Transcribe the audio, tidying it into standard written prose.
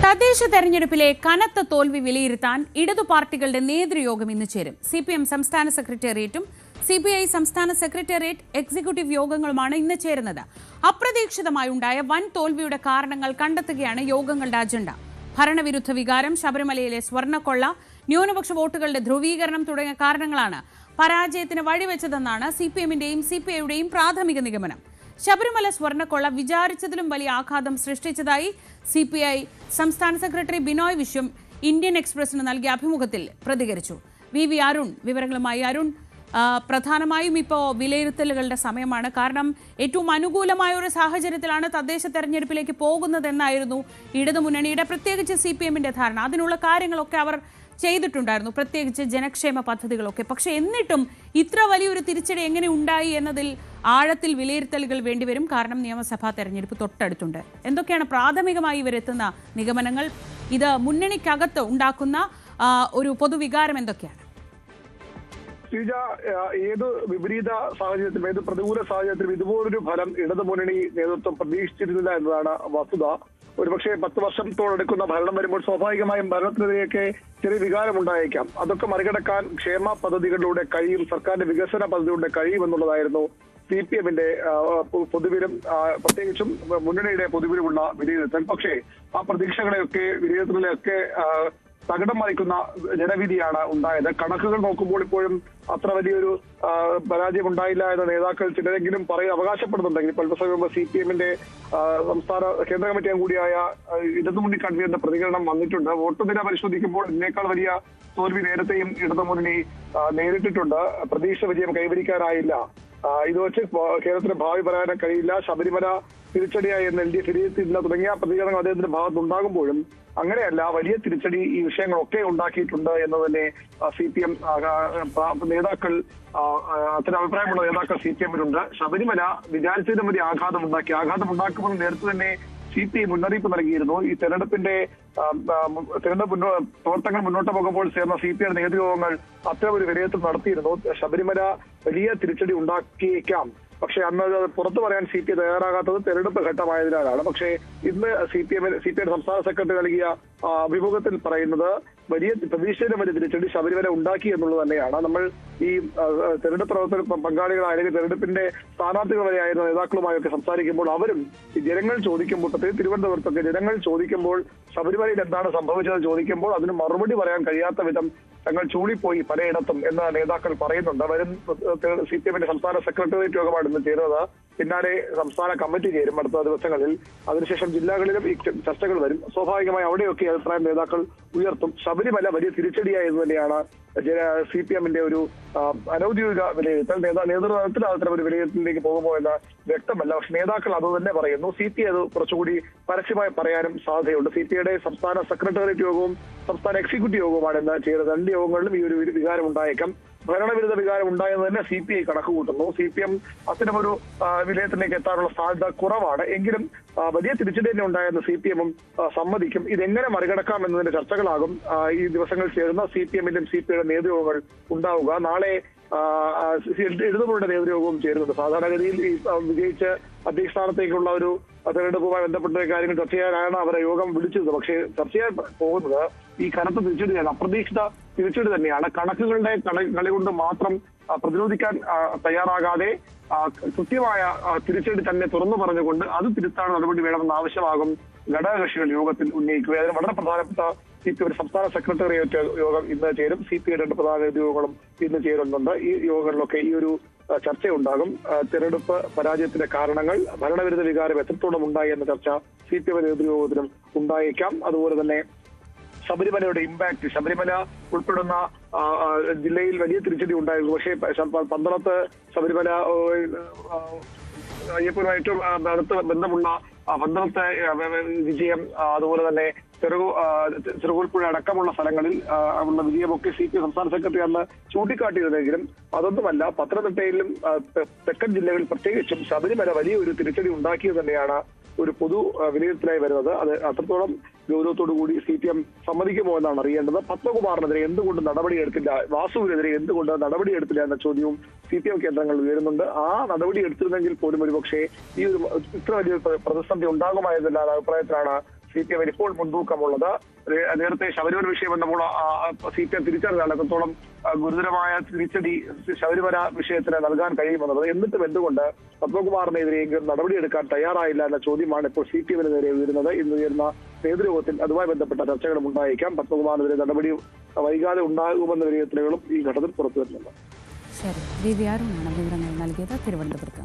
തദ്ദേശ തെരഞ്ഞെടുപ്പിലെ കനത്ത തോൽവി വിലയിരുത്താൻ ഇടതു പാർട്ടികളുടെ നേതൃയോഗം ഇന്ന് ചേരും. സിപിഎം സംസ്ഥാന സെക്രട്ടേറിയറ്റും സിപിഐ സംസ്ഥാന സെക്രട്ടേറിയറ്റ് എക്സിക്യൂട്ടീവ് യോഗങ്ങളുമാണ് ഇന്ന് ചേരുന്നത്. അപ്രതീക്ഷിതമായി ഉണ്ടായ വൻ തോൽവിയുടെ കാരണങ്ങൾ കണ്ടെത്തുകയാണ് യോഗങ്ങളുടെ അജണ്ട. ഭരണവിരുദ്ധ വികാരം, ശബരിമലയിലെ സ്വർണ്ണക്കൊള്ള, ന്യൂനപക്ഷ വോട്ടുകളുടെ ധ്രുവീകരണം തുടങ്ങിയ കാരണങ്ങളാണ് പരാജയത്തിന് വഴിവെച്ചതെന്നാണ് സിപിഎമ്മിന്റെയും സിപിഐയുടെയും പ്രാഥമിക നിഗമനം. ശബരിമല സ്വർണ്ണക്കൊള്ള വിചാരിച്ചതിലും വലിയ ആഘാതം സൃഷ്ടിച്ചതായി സിപിഐ സംസ്ഥാന സെക്രട്ടറി ബിനോയ് വിശ്വം ഇന്ത്യൻ എക്സ്പ്രസിന് നൽകിയ അഭിമുഖത്തിൽ പ്രതികരിച്ചു. വി അരുൺ വിവരങ്ങളുമായി. അരുൺ, പ്രധാനമായും ഇപ്പോൾ വിലയിരുത്തലുകളുടെ സമയമാണ്. കാരണം ഏറ്റവും അനുകൂലമായ ഒരു സാഹചര്യത്തിലാണ് തദ്ദേശ തെരഞ്ഞെടുപ്പിലേക്ക് പോകുന്നതെന്നായിരുന്നു ഇടതുമുന്നണിയുടെ, പ്രത്യേകിച്ച് സിപിഎമ്മിന്റെ ധാരണ. അതിനുള്ള കാര്യങ്ങളൊക്കെ അവർ ചെയ്തിട്ടുണ്ടായിരുന്നു, പ്രത്യേകിച്ച് ജനക്ഷേമ പദ്ധതികളൊക്കെ. പക്ഷെ എന്നിട്ടും ഇത്ര വലിയൊരു തിരിച്ചടി എങ്ങനെ ഉണ്ടായി എന്നതിൽ ആഴത്തിൽ വിലയിരുത്തലുകൾ വേണ്ടിവരും. കാരണം നിയമസഭാ തെരഞ്ഞെടുപ്പ് തൊട്ടടുത്തുണ്ട്. എന്തൊക്കെയാണ് പ്രാഥമികമായി ഇവരെത്തുന്ന നിഗമനങ്ങൾ? ഇത് മുന്നണിക്കകത്ത് ഉണ്ടാക്കുന്ന ഒരു പൊതുവികാരം എന്തൊക്കെയാണ്? ഏത് വിപരീത സാഹചര്യത്തിലും, ഏത് പ്രതികൂല സാഹചര്യത്തിലും ഇതുപോലൊരു ഫലം ഇടതുമുന്നണി നേതൃത്വം പ്രതീക്ഷിച്ചിരുന്നില്ല എന്നതാണ് വസ്തുത. ഒരുപക്ഷെ 10 വർഷത്തോടെടുക്കുന്ന ഭരണം വരുമ്പോൾ സ്വാഭാവികമായും ഭരണത്തിനെതിരെയൊക്കെ ചെറിയ വികാരമുണ്ടായേക്കാം. അതൊക്കെ മറികടക്കാൻ ക്ഷേമ പദ്ധതികളിലൂടെ കഴിയും, സർക്കാരിന്റെ വികസന പദ്ധതികളുടെ കഴിയും എന്നുള്ളതായിരുന്നു സിപിഎമ്മിന്റെ പൊതുവിലും പ്രത്യേകിച്ചും മുന്നണിയുടെ പൊതുവിലുമുള്ള വിലയിരുത്തൽ. പക്ഷേ ആ പ്രതീക്ഷകളെയൊക്കെ വിലയിരുത്തലിലൊക്കെ തകിടം മറിക്കുന്ന ജനവിധിയാണ് ഉണ്ടായത്. കണക്കുകൾ നോക്കുമ്പോൾ ഇപ്പോഴും അത്ര വലിയൊരു പരാജയം ഉണ്ടായില്ല എന്ന നേതാക്കൾ ചിലരെങ്കിലും അവകാശപ്പെടുന്നുണ്ടെങ്കിൽ ഇപ്പോൾ അല്പസമയം സിപിഎമ്മിന്റെ സംസ്ഥാന കേന്ദ്ര കമ്മിറ്റി അംഗം കൂടിയായ ഇടതുമുന്നണി കൺവീനറുടെ പ്രതികരണം വന്നിട്ടുണ്ട്. വോട്ട് നില പരിശോധിക്കുമ്പോൾ ഇതിനേക്കാൾ വലിയ തോൽവി നേരത്തെയും ഇടതുമുന്നണി നേരിട്ടിട്ടുണ്ട്. പ്രതീക്ഷ വിജയം കൈവരിക്കാനായില്ല. ഇത് വെച്ച് കേരളത്തിന് ഭാവി പറയാൻ കഴിയില്ല. ശബരിമല തിരിച്ചടിയായി എന്ന് LDF വിലയിരുത്തിയില്ല തുടങ്ങിയ പ്രതികരണങ്ങൾ അദ്ദേഹത്തിന്റെ ഭാഗത്തുണ്ടാകുമ്പോഴും അങ്ങനെയല്ല, വലിയ തിരിച്ചടി ഈ വിഷയങ്ങളൊക്കെ ഉണ്ടാക്കിയിട്ടുണ്ട് എന്ന് തന്നെ സിപിഎം നേതാക്കൾ, അത്തരം അഭിപ്രായമുള്ള നേതാക്കൾ സിപിഎമ്മിലുണ്ട്. ശബരിമല വിചാരിച്ചതിലും വലിയ ആഘാതം ഉണ്ടാക്കുമെന്ന് നേരത്തെ തന്നെ സിപിഐ മുന്നറിയിപ്പ് നൽകിയിരുന്നു. ഈ തെരഞ്ഞെടുപ്പ് പ്രവർത്തനങ്ങൾ മുന്നോട്ട് പോകുമ്പോൾ ചേർന്ന സിപിഐ നേതൃയോഗങ്ങൾ അത്തരം ഒരു വിലയിരുത്തൽ നടത്തിയിരുന്നു. ശബരിമല വലിയ തിരിച്ചടി ഉണ്ടാക്കിയേക്കാം. പക്ഷെ അന്ന് അത് പുറത്തു പറയാൻ സിപിഐ തയ്യാറാകാത്തത് തെരഞ്ഞെടുപ്പ് ഘട്ടമായതിനാലാണ്. പക്ഷേ ഇന്ന് സിപിഐ സംസ്ഥാന സെക്രട്ടറി നൽകിയ അഭിമുഖത്തിൽ പറയുന്നത് വലിയ പ്രതീക്ഷയിലും വലിയ തിരിച്ചടി ശബരിമല ഉണ്ടാക്കി എന്നുള്ളത് തന്നെയാണ്. നമ്മൾ ഈ തെരഞ്ഞെടുപ്പ് പ്രവർത്തന പങ്കാളികളായ അല്ലെങ്കിൽ തെരഞ്ഞെടുപ്പിന്റെ സ്ഥാനാർത്ഥികൾ വരെയായിരുന്ന നേതാക്കളുമായൊക്കെ സംസാരിക്കുമ്പോൾ അവരും ഈ ജനങ്ങൾ ചോദിക്കുമ്പോൾ, പ്രത്യേകിച്ച് തിരുവനന്തപുരത്തൊക്കെ ജനങ്ങൾ ചോദിക്കുമ്പോൾ ശബരിമലയിൽ എന്താണ് സംഭവിച്ചത് ചോദിക്കുമ്പോൾ അതിന് മറുപടി പറയാൻ കഴിയാത്ത വിധം തങ്ങൾ ചൂളിപ്പോയി പലയിടത്തും എന്ന് നേതാക്കൾ പറയുന്നുണ്ട്. വരും സിപിഎമ്മിന്റെ സംസ്ഥാന സെക്രട്ടേറിയറ്റ് യോഗമാണ് ഇന്ന് ചേരുന്നത്. പിന്നാലെ സംസ്ഥാന കമ്മിറ്റി ചേരും അടുത്ത ദിവസങ്ങളിൽ. അതിനുശേഷം ജില്ലകളിലും ഈ ചർച്ചകൾ വരും. സ്വാഭാവികമായി അവിടെയൊക്കെ അഭിപ്രായം നേതാക്കൾ ഉയർത്തും. ശബരിമല വലിയ തിരിച്ചടിയായെന്ന് തന്നെയാണ് സിപിഎമ്മിന്റെ ഒരു അനൌദ്യോഗിക വിലയിരുത്തൽ. നേതൃത്വത്തിൽ അത്തരം ഒരു വിലയിരുത്തലിലേക്ക് പോകുമോ എന്ന് വ്യക്തമല്ല. പക്ഷെ നേതാക്കൾ അത് തന്നെ പറയുന്നു. സിപിഐ അത് കുറച്ചുകൂടി പരസ്യമായി പറയാനും സാധ്യതയുണ്ട്. സിപിഐയുടെ സംസ്ഥാന സെക്രട്ടേറിയറ്റ് യോഗവും സംസ്ഥാന എക്സിക്യൂട്ടീവ് യോഗവുമാണ് ഇന്ന് ചേരുന്നത്. രണ്ട് യോഗങ്ങളിലും ഈ ഒരു വികാരം ഉണ്ടായേക്കാം. ഭരണവിരുദ്ധ വികാരം ഉണ്ടായെന്ന് തന്നെ സിപിഐ കണക്ക് കൂട്ടുന്നു. സിപിഎം അത്തരമൊരു വിലയത്തിലേക്ക് എത്താനുള്ള സാധ്യത കുറവാണ്. എങ്കിലും വലിയ തിരിച്ചടി തന്നെ ഉണ്ടായെന്ന് സിപിഎമ്മും സമ്മതിക്കും. ഇതെങ്ങനെ മറികടക്കാം എന്നതിന്റെ ചർച്ചകളാകും ഈ ദിവസങ്ങളിൽ ചേരുന്ന സിപിഎമ്മിന്റെയും സിപിഐയുടെ നേതൃയോഗങ്ങൾ ഉണ്ടാവുക. നാളെ ഇടതുമുന്നണിയുടെ നേതൃയോഗവും ചേരുന്നുണ്ട്. സാധാരണഗതിയിൽ ഈ വിജയിച്ച് അധ്യക്ഷ സ്ഥാനത്തേക്കുള്ള ഒരു തെരഞ്ഞെടുപ്പുമായി ബന്ധപ്പെട്ട കാര്യങ്ങൾ ചർച്ച ചെയ്യാനാണ് അവരെ യോഗം വിളിച്ചത്. പക്ഷേ ചർച്ച ചെയ്യാൻ പോകുന്നത് ഈ കനത്ത തിരിച്ചടിയാണ്, അപ്രതീക്ഷിത തിരിച്ചടി തന്നെയാണ്. കണക്കുകളുടെ കളി കൊണ്ട് മാത്രം പ്രതിരോധിക്കാൻ തയ്യാറാകാതെ കൃത്യമായ തിരിച്ചടി തന്നെ തുറന്നു പറഞ്ഞുകൊണ്ട് അത് തിരുത്താൻ നടപടി വേണമെന്ന ആവശ്യമാകും ഘടകകക്ഷികൾ യോഗത്തിൽ ഉന്നയിക്കുക. അതിന് വളരെ പ്രധാനപ്പെട്ട സിപിഐ സംസ്ഥാന സെക്രട്ടേറിയറ്റ് യോഗം ഇന്ന് ചേരും. സിപിഐ രണ്ട് പ്രധാന യോഗങ്ങളും ഇന്ന് ചേരുന്നുണ്ട്. ഈ യോഗങ്ങളിലൊക്കെ ഈ ഒരു ചർച്ചയുണ്ടാകും. തെരഞ്ഞെടുപ്പ് പരാജയത്തിന്റെ കാരണങ്ങൾ, ഭരണവിരുദ്ധ വികാരം എത്രത്തോളം ഉണ്ടായി എന്ന ചർച്ച സിപിഐ നേതൃയോഗത്തിലും ഉണ്ടായേക്കാം. അതുപോലെ തന്നെ ശബരിമലയുടെ ഇമ്പാക്ട്, ശബരിമല ഉൾപ്പെടുന്ന ജില്ലയിൽ വലിയ തിരിച്ചടി ഉണ്ടായിരുന്നു. പക്ഷേ പന്തളത്ത് ശബരിമല അയ്യപ്പനുമായി ഏറ്റവും അടുത്ത ബന്ധമുള്ള പന്തളത്തെ വിജയം, അതുപോലെ തന്നെ ചെറുകോൽപ്പുഴ അടക്കമുള്ള സ്ഥലങ്ങളിൽ ഉള്ള വിജയമൊക്കെ സിപിഐ സംസ്ഥാന സെക്രട്ടറി അന്ന് ചൂണ്ടിക്കാട്ടിയിരുന്നെങ്കിലും അതൊന്നുമല്ല. പത്തനംതിട്ടയിലും തെക്കൻ ജില്ലകളിൽ പ്രത്യേകിച്ചും ശബരിമല വലിയൊരു തിരിച്ചടി ഉണ്ടാക്കിയത് തന്നെയാണ് ഒരു പൊതു വിലയിരുത്തലായി വരുന്നത്. അത് അത്രത്തോളം ഗൗരവത്തോടു കൂടി സിപിഎം സമ്മതിക്കുമോ എന്നാണ് അറിയേണ്ടത്. പത്മകുമാറിനെതിരെ എന്തുകൊണ്ട് നടപടിയെടുത്തില്ല, വാസുവിനെതിരെ എന്തുകൊണ്ട് നടപടിയെടുത്തില്ല എന്ന ചോദ്യവും സിപിഎം കേന്ദ്രങ്ങൾ ഉയരുന്നുണ്ട്. ആ നടപടി എടുത്തിരുന്നെങ്കിൽ പോലും ഒരുപക്ഷെ ഈ ഒരു ഇത്ര വലിയ പ്രതിസന്ധി ഉണ്ടാകുമായിരുന്നില്ല എന്ന അഭിപ്രായത്തിലാണ് CPM ഇപ്പോൾ മുൻതൂക്കമുള്ളത്. നേരത്തെ ശബരിമല വിഷയം എന്നപ്പോൾ CPM തിരിച്ചറിഞ്ഞാൽ എത്രത്തോളം ഗുരുതരമായ തിരിച്ചടി ശബരിമല വിഷയത്തിന് നൽകാൻ കഴിയുമെന്നുള്ളത്. എന്നിട്ടും എന്തുകൊണ്ട് പത്മകുമാറിനെതിരെയെങ്കിലും നടപടിയെടുക്കാൻ തയ്യാറായില്ല എന്ന ചോദ്യമാണ് ഇപ്പോൾ CPM-ന് നേരെ ഉയരുന്നത്. ഇന്ന് ഉയർന്ന നേതൃയോഗത്തിൽ അതുമായി ബന്ധപ്പെട്ട ചർച്ചകളും ഉണ്ടായേക്കാം. പത്മകുമാറിനെതിരെ നടപടി വൈകാതെ ഉണ്ടാകുമെന്ന വിലയിരുത്തലുകളും ഈ ഘട്ടത്തിൽ പുറത്തു വരുന്നുണ്ട്. ശരി, ദിവ്യാരുമാണ് വിവരങ്ങൾ നൽകിയത് തിരുവനന്തപുരത്ത്.